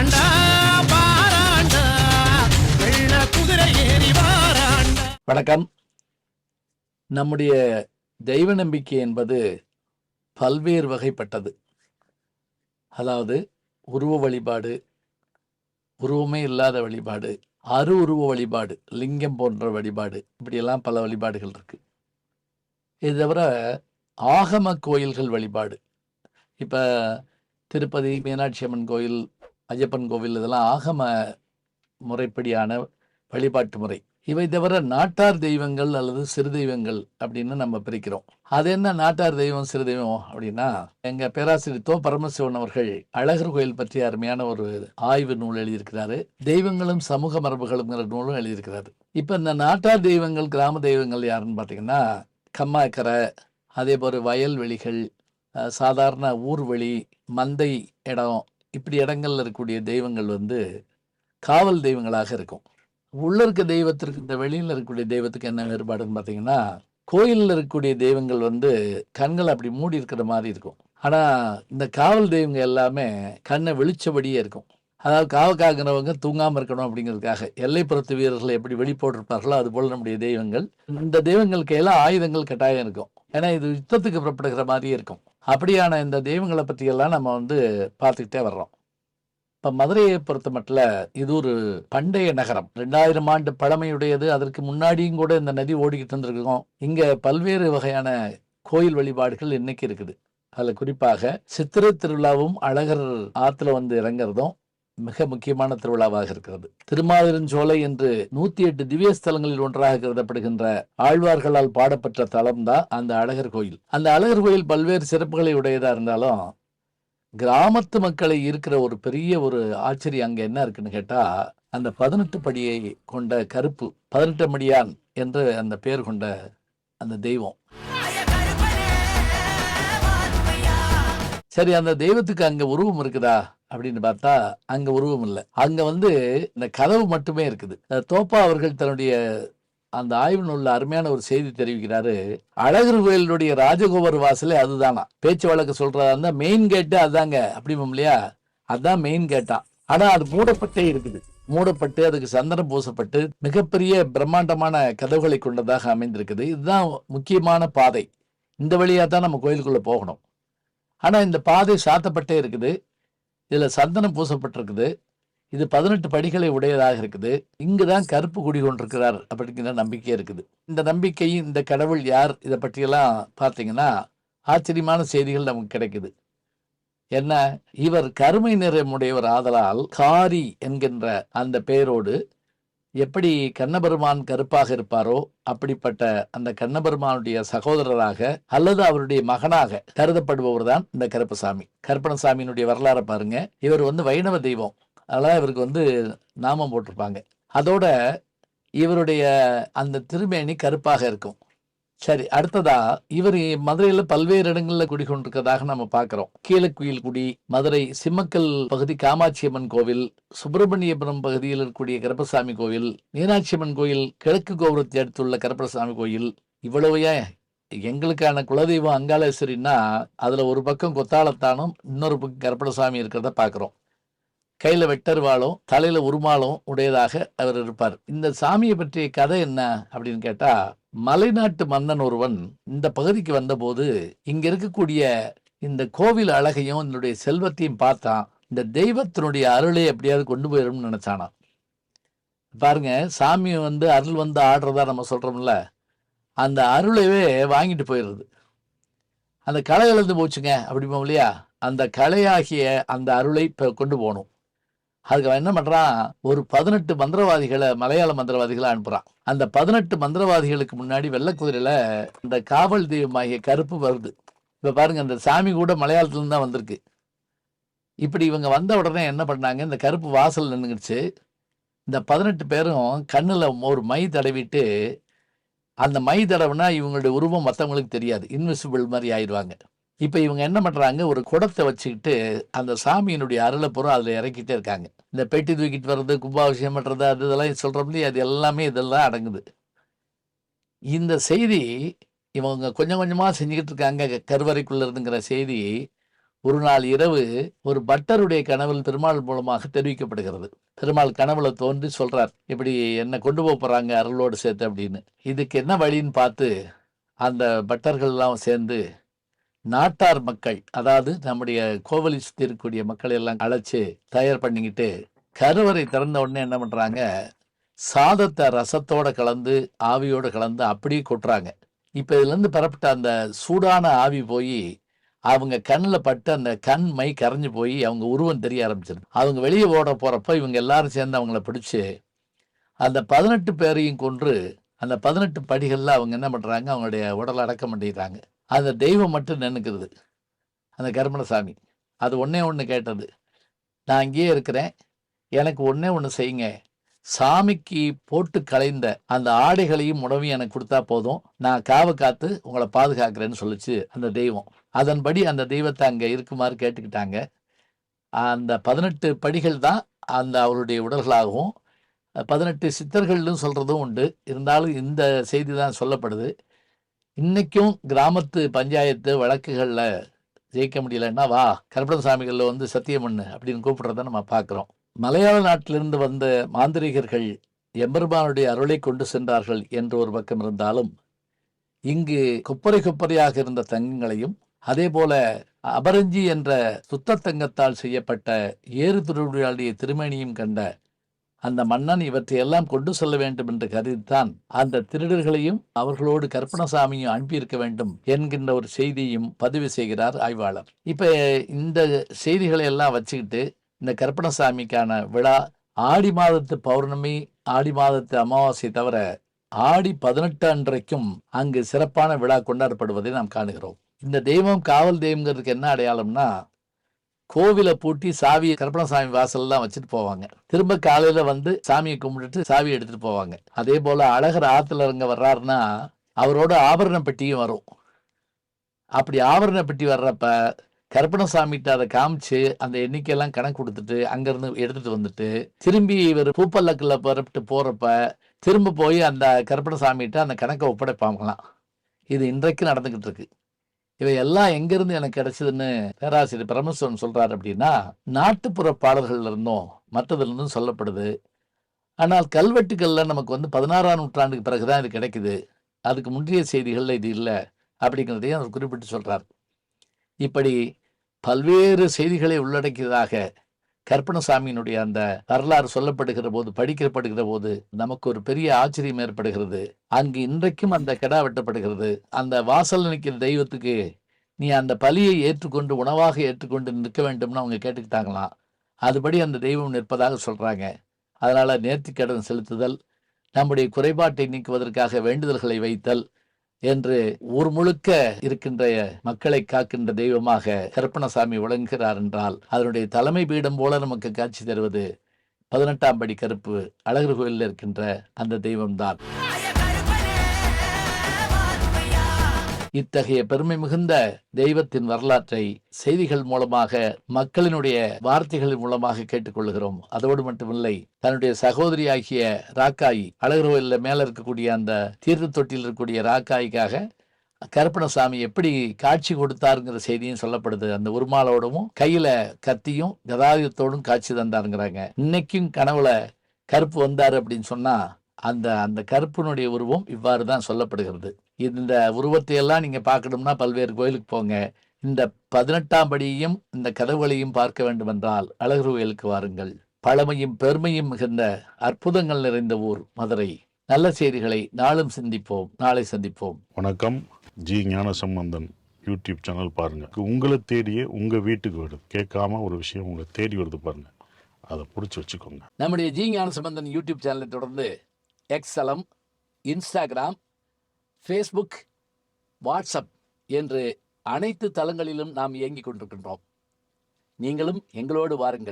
வாராண்டா வாராண்டா வெள்ள குதிரை ஏறி வாராண்டா. வணக்கம். நம்முடைய தெய்வ நம்பிக்கை என்பது பல்வேறு வகைப்பட்டது. அதாவது உருவ வழிபாடு, உருவமே இல்லாத வழிபாடு, உருவ வழிபாடு, லிங்கம் போன்ற வழிபாடு, இப்படியெல்லாம் பல வழிபாடுகள் இருக்கு. இது தவிர ஆகம கோயில்கள் வழிபாடு. இப்போ திருப்பதி மீனாட்சி அம்மன் கோயில், ஐயப்பன் கோவில், இதெல்லாம் ஆகம முறைப்படியான வழிபாட்டு முறை. இவை தவிர நாட்டார் தெய்வங்கள் அல்லது சிறு தெய்வங்கள் அப்படின்னு நம்ம பிரிக்கிறோம். அது என்ன நாட்டார் தெய்வம் சிறு தெய்வம் அப்படின்னா, எங்க பேராசிரியர் தோ பரமசிவன் அவர்கள் அழகர் கோயில் பற்றி அருமையான ஒரு ஆய்வு நூல் எழுதியிருக்கிறாரு. தெய்வங்களும் சமூக மரபுகளுங்கிற நூலும் எழுதியிருக்கிறாரு. இப்ப இந்த நாட்டார் தெய்வங்கள், கிராம தெய்வங்கள் யாருன்னு பார்த்தீங்கன்னா, கம்மாக்கரை, அதே போல் வயல்வெளிகள், சாதாரண ஊர்வெளி, மந்தை இடம், இப்படி இடங்கள்ல இருக்கக்கூடிய தெய்வங்கள் காவல் தெய்வங்களாக இருக்கும். உள்ள இருக்க தெய்வத்திற்கு இந்த வெளியில் இருக்கக்கூடிய தெய்வத்துக்கு என்ன வேறுபாடுன்னு பார்த்தீங்கன்னா, கோயிலில் இருக்கக்கூடிய தெய்வங்கள் கண்கள் அப்படி மூடி இருக்கிற மாதிரி இருக்கும். ஆனால் இந்த காவல் தெய்வங்கள் எல்லாமே கண்ணை வெளிச்சபடியே இருக்கும். அதாவது காவக்காகிறவங்க தூங்காமல் இருக்கணும் அப்படிங்கிறதுக்காக எல்லைப்புறத்து வீரர்களை எப்படி வெளிப்போட்டிருப்பார்களோ அதுபோல் நம்முடைய தெய்வங்கள், இந்த தெய்வங்களுக்கு எல்லாம் ஆயுதங்கள் கட்டாயம் இருக்கும். ஏன்னா இது யுத்தத்துக்கு புறப்படுகிற மாதிரியே இருக்கும். அப்படியான இந்த தெய்வங்களை பற்றியெல்லாம் நம்ம பார்த்துக்கிட்டே வர்றோம். இப்போ மதுரையை பொறுத்த மட்டும் இது ஒரு பண்டைய நகரம். 2000 ஆண்டு பழமையுடையது. அதற்கு முன்னாடியும் கூட இந்த நதி ஓடிக்கிட்டு இருந்திருக்கோம். இங்கே பல்வேறு வகையான கோயில் வழிபாடுகள் இன்னைக்கு இருக்குது. அதில் குறிப்பாக சித்திரை திருவிழாவும் அழகர் ஆற்றுல இறங்குறதும் மிக முக்கியமான திருவிழாவாக இருக்கிறது. திருமாலிருஞ்சோலை என்று 108 திவ்ய ஸ்தலங்களில் ஒன்றாக கருதப்படுகின்ற ஆழ்வார்களால் பாடப்பட்ட தலம் தான் அந்த அழகர் கோயில். அந்த அழகர் கோயில் பல்வேறு சிறப்புகளை உடையதா இருந்தாலும், கிராமத்து மக்களை இருக்கிற ஒரு பெரிய ஒரு ஆச்சரியம் அங்க என்ன இருக்குன்னு கேட்டா, அந்த 18 படியை கொண்ட கருப்பு 18 மடியான் என்று அந்த பேர் கொண்ட அந்த தெய்வம். சரி, அந்த தெய்வத்துக்கு அங்க உருவம் இருக்குதா அப்படின்னு பார்த்தா அங்க உருவம் இல்லை. அங்க இந்த கதவு மட்டுமே இருக்குது. தோப்பா அவர்கள் தன்னுடைய அந்த ஆய்வு நூல்ல அருமையான ஒரு செய்தி தெரிவிக்கிறாரு. அழகர் கோயிலுடைய ராஜகோபுர வாசலே அதுதானா. பேச்சு வழக்கு சொல்றதா இருந்தா மெயின் கேட்டு அதுதாங்க அப்படிமோ இல்லையா, அதுதான் மெயின் கேட்டா. ஆனா அது மூடப்பட்டே இருக்குது. மூடப்பட்டு அதுக்கு சந்தனம் பூசப்பட்டு மிகப்பெரிய பிரம்மாண்டமான கதவுகளை கொண்டதாக அமைந்திருக்குது. இதுதான் முக்கியமான பாதை. இந்த வழியா தான் நம்ம கோயிலுக்குள்ள போகணும். ஆனா இந்த பாதை சாத்தப்பட்டே இருக்குது. இதுல சந்தனம் பூசப்பட்டிருக்குது. இது 18 படிகளை உடையதாக இருக்குது. இங்குதான் கருப்பு குடி கொண்டிருக்கிறார் அப்படிங்கிற நம்பிக்கை இருக்குது. இந்த நம்பிக்கை, இந்த கடவுள் யார், இதை பற்றியெல்லாம் பார்த்தீங்கன்னா ஆச்சரியமான செய்திகள் நமக்கு கிடைக்குது. என்ன, இவர் கருமை நிறமுடையவர் ஆதலால் காரி என்கின்ற அந்த பெயரோடு எப்படி கண்ணபெருமான் கருப்பாக இருப்பாரோ அப்படிப்பட்ட அந்த கண்ணபெருமானுடைய சகோதரராக அல்லது அவருடைய மகனாக கருதப்படுபவர் தான் இந்த கருப்பசாமி. கருப்பணசாமியினுடைய வரலாறை பாருங்க. இவர் வைணவ தெய்வம். அதெல்லாம் இவருக்கு நாமம் போட்டிருப்பாங்க. அதோட இவருடைய அந்த திருமேனி கருப்பாக இருக்கும். சரி, அடுத்ததா இவர் மதுரையில பல்வேறு இடங்கள்ல குடிகொண்டிருக்கிறதாக நம்ம பார்க்கிறோம். கீழக்குயில்குடி, மதுரை சிம்மக்கல் பகுதி காமாட்சி அம்மன் கோவில், சுப்பிரமணியபுரம் பகுதியில் இருக்கக்கூடிய கருப்பசாமி கோவில், மீனாட்சி அம்மன் கோயில், கிழக்கு கோபுரத்தை அடுத்துள்ள கருப்பசாமி கோயில். இவ்வளவையா எங்களுக்கான குலதெய்வம் அங்காளேஸ்வரின்னா அதுல ஒரு பக்கம் கொத்தாளத்தானும் இன்னொரு பக்கம் கருப்பணசாமி இருக்கிறத பார்க்கிறோம். கையில வெட்டருவாளும் தலையில உருமாலும் உடையதாக அவர் இருப்பார். இந்த சாமியை பற்றிய கதை என்ன அப்படின்னு கேட்டா, மலைநாட்டு மன்னன் ஒருவன் இந்த பகுதிக்கு வந்தபோது இங்க இருக்கக்கூடிய இந்த கோவில் அழகையும் இதனுடைய செல்வத்தையும் பார்த்தான். இந்த தெய்வத்தினுடைய அருளை எப்படியாவது கொண்டு போயிடும்னு நினைச்சானா. பாருங்க, சாமி அருள் ஆடுறதா நம்ம சொல்றோம்ல, அந்த அருளைவே வாங்கிட்டு போயிடுறது. அந்த களை இழந்து போச்சுங்க அப்படிமோ இல்லையா, அந்த கலையாகிய அந்த அருளை கொண்டு போகணும். அதுக்கு அவன் என்ன பண்றான், ஒரு 18 மந்திரவாதிகளை, மலையாள மந்திரவாதிகளை அனுப்புறான். அந்த 18 மந்திரவாதிகளுக்கு முன்னாடி வெள்ளக்குதிரையில இந்த காவல் தெய்வமாகிய கருப்பு வருது. இப்ப பாருங்க, அந்த சாமி கூட மலையாளத்துல இருந்து தான் வந்திருக்கு. இப்படி இவங்க வந்த உடனே என்ன பண்ணாங்க, இந்த கருப்பு வாசல் நின்றுச்சு. இந்த 18 பேரும் கண்ணுல ஒரு மை தடவிட்டு, அந்த மை தடவுனா இவங்களுடைய உருவம் மற்றவங்களுக்கு தெரியாது, இன்விசிபிள் மாதிரி ஆயிடுவாங்க. இப்போ இவங்க என்ன பண்ணுறாங்க, ஒரு குடத்தை வச்சுக்கிட்டு அந்த சாமியினுடைய அருளை பூரா அதில் இறக்கிட்டே இருக்காங்க. இந்த பெட்டி தூக்கிட்டு வர்றது, கும்பாபிஷேகம் பண்ணுறது, அது இதெல்லாம் சொல்கிறோம் இல்லையா, அது எல்லாமே இதெல்லாம் அடங்குது. இந்த செய்தி இவங்க கொஞ்சம் கொஞ்சமாக செஞ்சுக்கிட்டு இருக்காங்க கருவறைக்குள்ள இருந்துங்கிற செய்தி ஒரு நாள் இரவு ஒரு பட்டருடைய கனவில் பெருமாள் மூலமாக தெரிவிக்கப்படுகிறது. பெருமாள் கனவுல தோன்றி சொல்றார், இப்படி என்ன கொண்டு போறாங்க அருளோடு சேர்த்து அப்படின்னு. இதுக்கு என்ன வழின்னு பார்த்து அந்த பட்டர்கள் எல்லாம் சேர்ந்து நாட்டார் மக்கள், அதாவது நம்முடைய கோவிலை சுற்றி இருக்கக்கூடிய மக்களை எல்லாம் அழைச்சு தயார் பண்ணிக்கிட்டு கருவறை திறந்த உடனே என்ன பண்றாங்க, சாதத்தை ரசத்தோட கலந்து ஆவியோடு கலந்து அப்படியே கொட்டுறாங்க. இப்ப இதுல இருந்து பெறப்பட்ட அந்த சூடான ஆவி போய் அவங்க கண்ணில் பட்டு அந்த கண் மை கரைஞ்சு போய் அவங்க உருவம் தெரிய ஆரம்பிச்சிருது. அவங்க வெளியே ஓட போறப்ப இவங்க எல்லாரும் சேர்ந்து அவங்கள பிடிச்சு அந்த 18 பேரையும் கொன்று அந்த 18 படிகள்ல அவங்க என்ன பண்றாங்க, அவங்களுடைய உடலை அடக்கம் பண்ணிடுறாங்க. அந்த தெய்வம் மட்டும் நினைக்கிறது, அந்த கருப்பணசாமி. அது ஒன்னே ஒன்று கேட்டது, நான் இங்கேயே இருக்கிறேன், எனக்கு ஒன்னே ஒன்று செய்யுங்க, சாமிக்கு போட்டு களைந்த அந்த ஆடைகளையும் உணவையும் எனக்கு கொடுத்தா போதும், நான் காவை காத்து உங்களை பாதுகாக்கிறேன்னு சொல்லிச்சு அந்த தெய்வம். அதன்படி அந்த தெய்வத்தை அங்கே இருக்குமாறு கேட்டுக்கிட்டாங்க. அந்த 18 படிகள் தான் அந்த அவருடைய உடல்களாகவும் 18 சித்தர்கள்னு சொல்றதும் உண்டு. இருந்தாலும் இந்த செய்தி தான் சொல்லப்படுது. இன்னைக்கும் கிராமத்து பஞ்சாயத்து வழக்குகளில் ஜெயிக்க முடியலன்னா வா கருப்பணசாமிகளில் வந்து சத்தியம் பண்ணு அப்படின்னு கூப்பிடுறத நம்ம பார்க்குறோம். மலையாள நாட்டிலிருந்து வந்த மாந்திரிகர்கள் எம்பெருமானுடைய அருளை கொண்டு சென்றார்கள் என்று ஒரு பக்கம் இருந்தாலும், இங்கு குப்பரை குப்பரையாக இருந்த தங்கங்களையும் அதே போல அபரஞ்சி என்ற சுத்த தங்கத்தால் செய்யப்பட்ட ஏறு திருவிழாடைய திருமேனியும் கண்ட அந்த மன்னன் இவற்றையெல்லாம் கொண்டு செல்ல வேண்டும் என்று கருதித்தான் அந்த திருடர்களையும் அவர்களோடு கருப்பணசாமியும் அனுப்பியிருக்க வேண்டும் என்கின்ற ஒரு செய்தியும் பதிவு செய்கிறார் ஆய்வாளர். இப்ப இந்த செய்திகளை எல்லாம் வச்சுக்கிட்டு இந்த கருப்பணசாமிக்கான விழா ஆடி மாதத்து பௌர்ணமி, ஆடி மாதத்து அமாவாசை தவிர ஆடி 18 அன்றைக்கும் அங்கு சிறப்பான விழா கொண்டாடப்படுவதை நாம் காணுகிறோம். இந்த தெய்வம் காவல் தெய்வங்கிறதுக்கு என்ன அடையாளம்னா, கோவிலை பூட்டி சாவியை கருப்பணசாமி வாசல்லாம் வச்சுட்டு போவாங்க. திரும்ப காலையில வந்து சாமியை கும்பிட்டுட்டு சாவியை எடுத்துட்டு போவாங்க. அதே போல அழகர் ஆத்துல இறங்க வர்றாருன்னா அவரோட ஆபரண பெட்டியும் வரும். அப்படி ஆபரண பெட்டி வர்றப்ப கருப்பணசாமிகிட்ட அதை காமிச்சு அந்த எண்ணிக்கையெல்லாம் கணக்கு கொடுத்துட்டு அங்கிருந்து எடுத்துட்டு வந்துட்டு திரும்பி இவர் பூப்பல்லக்குள்ள புறப்பட்டு போறப்ப திரும்ப போய் அந்த கருப்பணசாமிகிட்ட அந்த கணக்கை ஒப்படைப்பாங்களாம். இது இன்றைக்கு நடந்துகிட்டு இருக்கு. இவை எல்லாம் எங்கிருந்து எனக்கு கிடைச்சதுன்னு பேராசிரியர் பரமேஸ்வரன் சொல்றாரு அப்படின்னா, நாட்டுப்புற பாடல்கள்ல இருந்தும் மற்றதுல இருந்தும் சொல்லப்படுது. ஆனால் கல்வெட்டுகள்ல நமக்கு வந்து 16ஆம் நூற்றாண்டுக்கு பிறகுதான் இது கிடைக்குது. அதுக்கு முந்தைய செய்திகள்ல இது இல்லை அப்படிங்கிறதையும் அவர் குறிப்பிட்டு சொல்றார். இப்படி பல்வேறு செய்திகளை உள்ளடக்கியதாக கருப்பணசாமியினுடைய அந்த வரலாறு சொல்லப்படுகிற போது, படிக்கப்படுகிற போது நமக்கு ஒரு பெரிய ஆச்சரியம் ஏற்படுகிறது. அங்கு இன்றைக்கும் அந்த கிடா வெட்டப்படுகிறது. அந்த வாசல் நிற்கிற தெய்வத்துக்கு நீ அந்த பலியை ஏற்றுக்கொண்டு உணவாக ஏற்றுக்கொண்டு நிற்க வேண்டும்னு அவங்க கேட்டுக்கிட்டாங்களாம். அதுபடி அந்த தெய்வம் நிற்பதாக சொல்றாங்க. அதனால நேர்த்திக்கடன் செலுத்துதல், நம்முடைய குறைபாட்டை நீக்குவதற்காக வேண்டுதல்களை வைத்தல் என்று ஊர் முழுக்க இருக்கின்ற மக்களை காக்கின்ற தெய்வமாக கருப்பணசாமி விளங்குகிறார் என்றால், அதனுடைய தலைமை பீடம் போல நமக்கு காட்சி தருவது 18ஆம் படி கருப்பு அழகர் கோயிலில் இருக்கின்ற அந்த தெய்வம்தான். இத்தகைய பெருமை மிகுந்த தெய்வத்தின் வரலாற்றை செய்திகள் மூலமாக, மக்களினுடைய வார்த்தைகளின் மூலமாக கேட்டுக்கொள்கிறோம். அதோடு மட்டுமில்லை, தன்னுடைய சகோதரியாகிய ராக்காயி, அழகர் கோயில்ல மேல இருக்கக்கூடிய அந்த தீர்த்த தொட்டியில் இருக்கக்கூடிய ராக்காய்க்காக கருப்பணசாமி எப்படி காட்சி கொடுத்தாருங்கிற செய்தியும் சொல்லப்படுது. அந்த உருமாலோடவும் கையில கத்தியும் கதாயுதத்தோடும் காட்சி தந்தாருங்கிறாங்க. இன்னைக்கும் கனவுல கருப்பு வந்தாரு அப்படின்னு சொன்னா அந்த அந்த கருப்பினுடைய உருவம் இவ்வாறு தான் சொல்லப்படுகிறது. இந்த உருவத்தை எல்லாம் நீங்க பார்க்கணும்னா பல்வேறு கோயிலுக்கு போங்க. இந்த 18ஆம் படியையும் இந்த கதவுகளையும் பார்க்க வேண்டும் என்றால் அழகர் கோயிலுக்கு வாருங்கள். பழமையும் பெருமையும் மிகுந்த அற்புதங்கள் நிறைந்த ஊர் மதுரை. நல்ல செய்திகளை நாளும் சிந்திப்போம், நாளை சந்திப்போம். வணக்கம். ஜி ஞானசம்பந்தன் யூடியூப் சேனல் பாருங்க. உங்களை தேடியே உங்க வீட்டுக்கு வருது. கேட்காம ஒரு விஷயம் உங்களை தேடி வருது பாருங்க, அதை பிடிச்சி வச்சுக்கோங்க. நம்முடைய ஜி ஞானசம்பந்தன் யூடியூப் சேனலை தொடர்ந்து எக்ஸலம், இன்ஸ்டாகிராம், ஃபேஸ்புக், வாட்ஸ்அப் என்று அனைத்து தளங்களிலும் நாம் இயங்கிக் கொண்டிருக்கின்றோம். நீங்களும் எங்களோடு வாருங்கள்.